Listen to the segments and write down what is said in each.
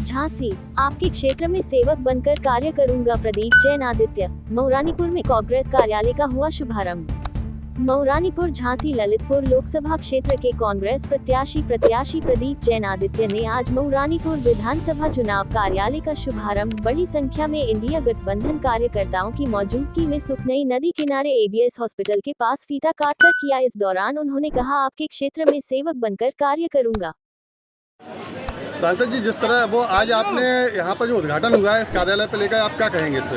झांसी, आपके क्षेत्र में सेवक बनकर कार्य करूंगा। प्रदीप जैन आदित्य। मऊरानीपुर में कांग्रेस कार्यालय का हुआ शुभारंभ। मऊरानीपुर झांसी ललितपुर लोकसभा क्षेत्र के कांग्रेस प्रत्याशी प्रदीप जैन आदित्य ने आज मऊरानीपुर विधानसभा चुनाव कार्यालय का शुभारंभ बड़ी संख्या में इंडिया गठबंधन कार्यकर्ताओं की मौजूदगी में सुखनई नदी किनारे एबीएस हॉस्पिटल के पास फीता काटकर किया। इस दौरान उन्होंने कहा, आपके क्षेत्र में सेवक बनकर कार्य करूंगा। सांसद जी, जिस तरह वो आज आपने यहाँ पर जो उद्घाटन हुआ है इस कार्यालय पे लेकर, आप क्या कहेंगे इस पे?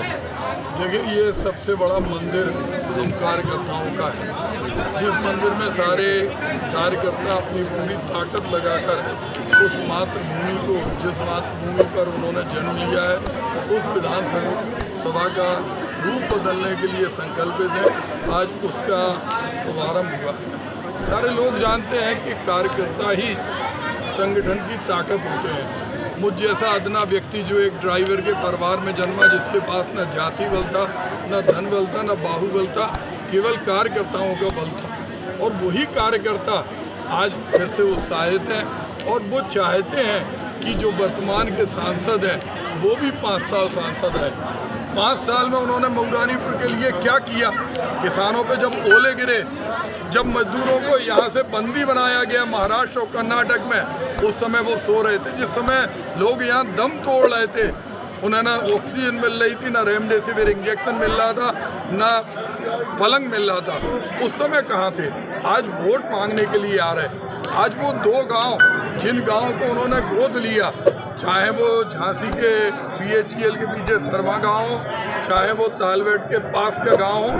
देखिए, ये सबसे बड़ा मंदिर हम कार्यकर्ताओं का है, जिस मंदिर में सारे कार्यकर्ता अपनी पूरी ताकत लगाकर उस मातृभूमि को, जिस मातृभूमि पर उन्होंने जन्म लिया है, उस विधानसभा का रूप बदलने के लिए संकल्पित है। आज उसका शुभारंभ हुआ है। सारे लोग जानते हैं कि कार्यकर्ता ही संगठन की ताकत होते हैं। मुझ जैसा अदना व्यक्ति जो एक ड्राइवर के परिवार में जन्मा, जिसके पास न जाति बल था, न धन बल था, न बाहुबल था, केवल कार्यकर्ताओं का बल था। और वही कार्यकर्ता आज फिर से उत्साहित हैं और वो चाहते हैं कि जो वर्तमान के सांसद हैं वो भी 5 साल सांसद रहे। 5 साल में उन्होंने मऊरानीपुर के लिए क्या किया? किसानों पे जब ओले गिरे, जब मजदूरों को यहाँ से बंदी बनाया गया महाराष्ट्र और कर्नाटक में, उस समय वो सो रहे थे। जिस समय लोग यहाँ दम तोड़ रहे थे, उन्हें ना ऑक्सीजन मिल रही थी, ना रेमडेसिविर इंजेक्शन मिल रहा था, ना पलंग मिल रहा था, उस समय कहाँ थे? आज वोट मांगने के लिए आ रहे। आज वो 2 गांव, जिन गाँव को उन्होंने गोद लिया, चाहे वो झांसी के BHEL के पीछे सरवा गाँव हो, चाहे वो तालबेट के पास का गाँव हो,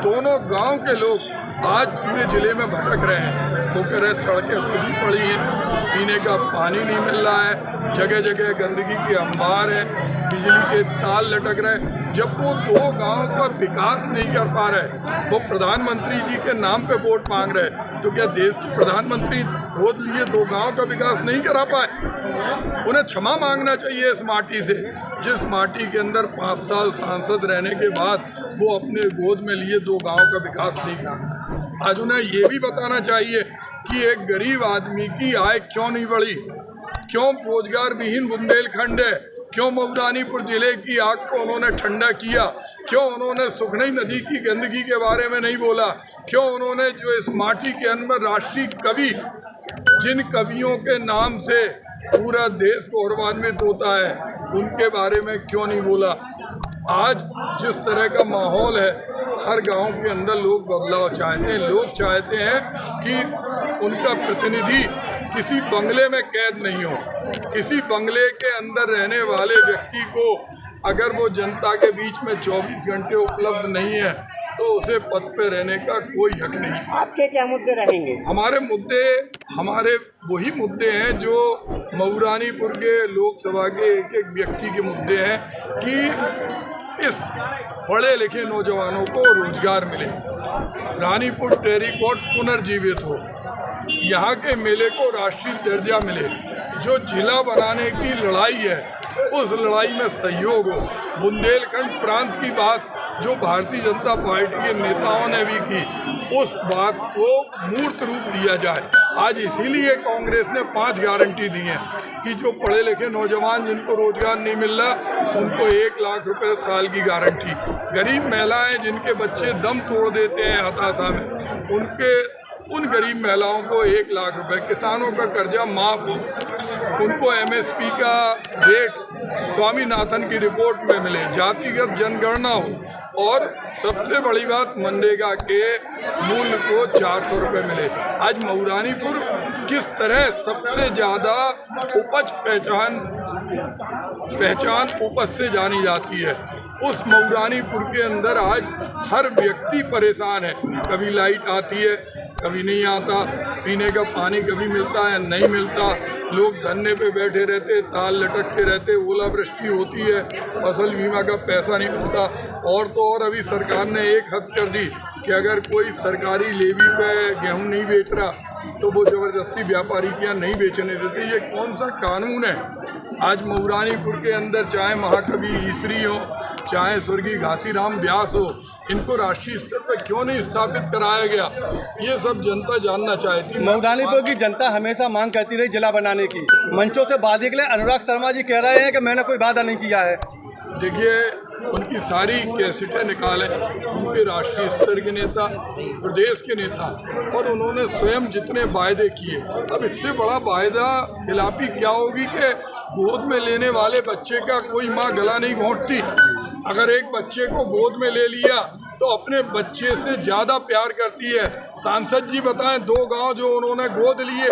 दोनों गाँव के लोग आज पूरे ज़िले में भटक रहे हैं। वो कह रहे सड़कें खुदी पड़ी हैं, पीने का पानी नहीं मिल रहा है, जगह जगह गंदगी के अंबार हैं, बिजली के तार लटक रहे हैं। जब वो 2 गांव का विकास नहीं कर पा रहे, वो प्रधानमंत्री जी के नाम पे वोट मांग रहे, तो क्या देश के प्रधानमंत्री गोद लिए 2 गांव का विकास नहीं करा पाए? उन्हें क्षमा मांगना चाहिए इस माटी से, जिस माटी के अंदर 5 साल सांसद रहने के बाद वो अपने गोद में लिए 2 गांव का विकास नहीं कर रहे। आज उन्हें ये भी बताना चाहिए कि एक गरीब आदमी की आय क्यों नहीं बढ़ी, क्यों रोजगार विहीन बुंदेलखंड है, क्यों मऊरानीपुर जिले की आग को उन्होंने ठंडा किया, क्यों उन्होंने सुखनई नदी की गंदगी के बारे में नहीं बोला, क्यों उन्होंने जो इस माटी के अंदर राष्ट्रीय कवि, जिन कवियों के नाम से पूरा देश गौरवान्वित होता है, उनके बारे में क्यों नहीं बोला? आज जिस तरह का माहौल है, हर गांव के अंदर लोग बदलाव चाहते हैं। लोग चाहते हैं कि उनका प्रतिनिधि किसी बंगले में कैद नहीं हो। किसी बंगले के अंदर रहने वाले व्यक्ति को अगर वो जनता के बीच में 24 घंटे उपलब्ध नहीं है तो उसे पद पे रहने का कोई हक नहीं। आपके क्या मुद्दे रहेंगे? हमारे वही मुद्दे हैं जो मऊरानीपुर के लोकसभा के एक व्यक्ति के मुद्दे हैं कि इस पढ़े लिखे नौजवानों को रोजगार मिले, रानीपुर टेरिकॉट पुनर्जीवित हो, यहाँ के मेले को राष्ट्रीय दर्जा मिले, जो जिला बनाने की लड़ाई है उस लड़ाई में सहयोग हो। बुंदेलखंड प्रांत की बात जो भारतीय जनता पार्टी के नेताओं ने भी की, उस बात को मूर्त रूप दिया जाए। आज इसीलिए कांग्रेस ने 5 गारंटी दी हैं कि जो पढ़े लिखे नौजवान जिनको रोजगार नहीं मिल रहा, उनको 1 लाख रुपए साल की गारंटी। गरीब महिलाएं जिनके बच्चे दम तोड़ देते हैं हताशा में, उन गरीब महिलाओं को 1 लाख रुपए। किसानों का कर्जा माफ हो, उनको MSP का रेट स्वामीनाथन की रिपोर्ट में मिले, जातिगत जनगणना हो, और सबसे बड़ी बात मनरेगा के मूल्य को 400 रुपये मिले। आज मऊरानीपुर किस तरह सबसे ज़्यादा उपज पहचान उपज से जानी जाती है, उस मऊरानीपुर के अंदर आज हर व्यक्ति परेशान है। कभी लाइट आती है, कभी नहीं आता, पीने का पानी कभी मिलता है, नहीं मिलता, लोग धरने पे बैठे रहते, तार लटकते रहते, ओलावृष्टि होती है, फसल बीमा का पैसा नहीं मिलता। और तो और अभी सरकार ने एक हद कर दी कि अगर कोई सरकारी लेवी पे गेहूं नहीं बेच रहा तो वो ज़बरदस्ती व्यापारी के यहाँ नहीं बेचने देते। ये कौन सा कानून है? आज मऊरानीपुर के अंदर चाहे महाकवि ईसरी हो, चाहे स्वर्गीय घासीराम व्यास हो, इनको राष्ट्रीय स्तर पर क्यों नहीं स्थापित कराया गया, ये सब जनता जानना चाहती है। मऊरानीपुर की जनता हमेशा मांग करती रही जिला बनाने की। मंचों से वादे के लिए अनुराग शर्मा जी कह रहे हैं कि मैंने कोई वादा नहीं किया है। देखिए, उनकी सारी कैसेटें निकालें, उनके राष्ट्रीय स्तर के नेता, प्रदेश के नेता, और उन्होंने स्वयं जितने वायदे किए, अब इससे बड़ा वायदा खिलाफी क्या होगी कि गोद में लेने वाले बच्चे का कोई माँ गला नहीं घोंटती। अगर एक बच्चे को गोद में ले लिया तो अपने बच्चे से ज़्यादा प्यार करती है। सांसद जी बताएं, 2 गांव जो उन्होंने गोद लिए,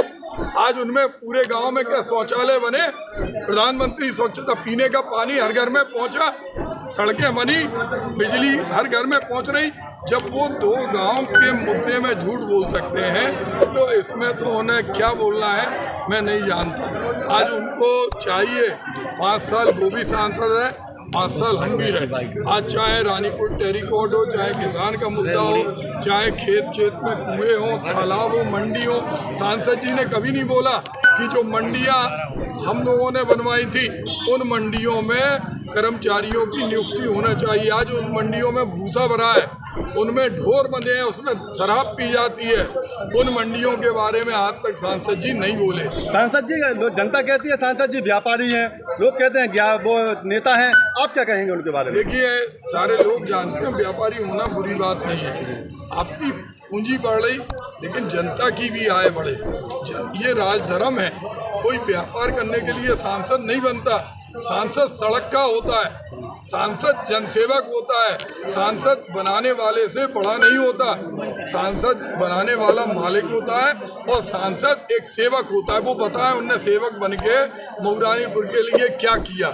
आज उनमें पूरे गांव में क्या शौचालय बने? प्रधानमंत्री स्वच्छता, पीने का पानी हर घर में पहुंचा, सड़कें बनी, बिजली हर घर में पहुंच रही। जब वो 2 गांव के मुद्दे में झूठ बोल सकते हैं तो इसमें तो उन्हें क्या बोलना है मैं नहीं जानता। आज उनको चाहिए 5 साल वो भी सांसद है, 5 साल हम भी रहे। आज चाहे रानीपुर टेरिकॉट हो, चाहे किसान का मुद्दा हो, चाहे खेत खेत में कुएं हो, तालाब हो, मंडी हो, सांसद जी ने कभी नहीं बोला कि जो मंडियां हम लोगों ने बनवाई थी उन मंडियों में कर्मचारियों की नियुक्ति होना चाहिए। आज उन मंडियों में भूसा भरा है, उनमें ढोर बंधे हैं, उसमें शराब पी जाती है। उन मंडियों के बारे में आज तक सांसद जी नहीं बोले। सांसद जी, जनता कहती है सांसद जी व्यापारी हैं, लोग कहते हैं वो नेता हैं, आप क्या कहेंगे उनके बारे में? देखिए, सारे लोग जानते हैं व्यापारी होना बुरी बात नहीं है। आपकी पूंजी बढ़ रही, लेकिन जनता की भी आय बढ़े, ये राजधर्म है। कोई व्यापार करने के लिए सांसद नहीं बनता। सांसद सड़क का होता है, सांसद जनसेवक होता है, सांसद बनाने वाले से बड़ा नहीं होता। सांसद बनाने वाला मालिक होता है और सांसद एक सेवक होता है। वो बताए उनने सेवक बन के मऊरानीपुर के लिए क्या किया।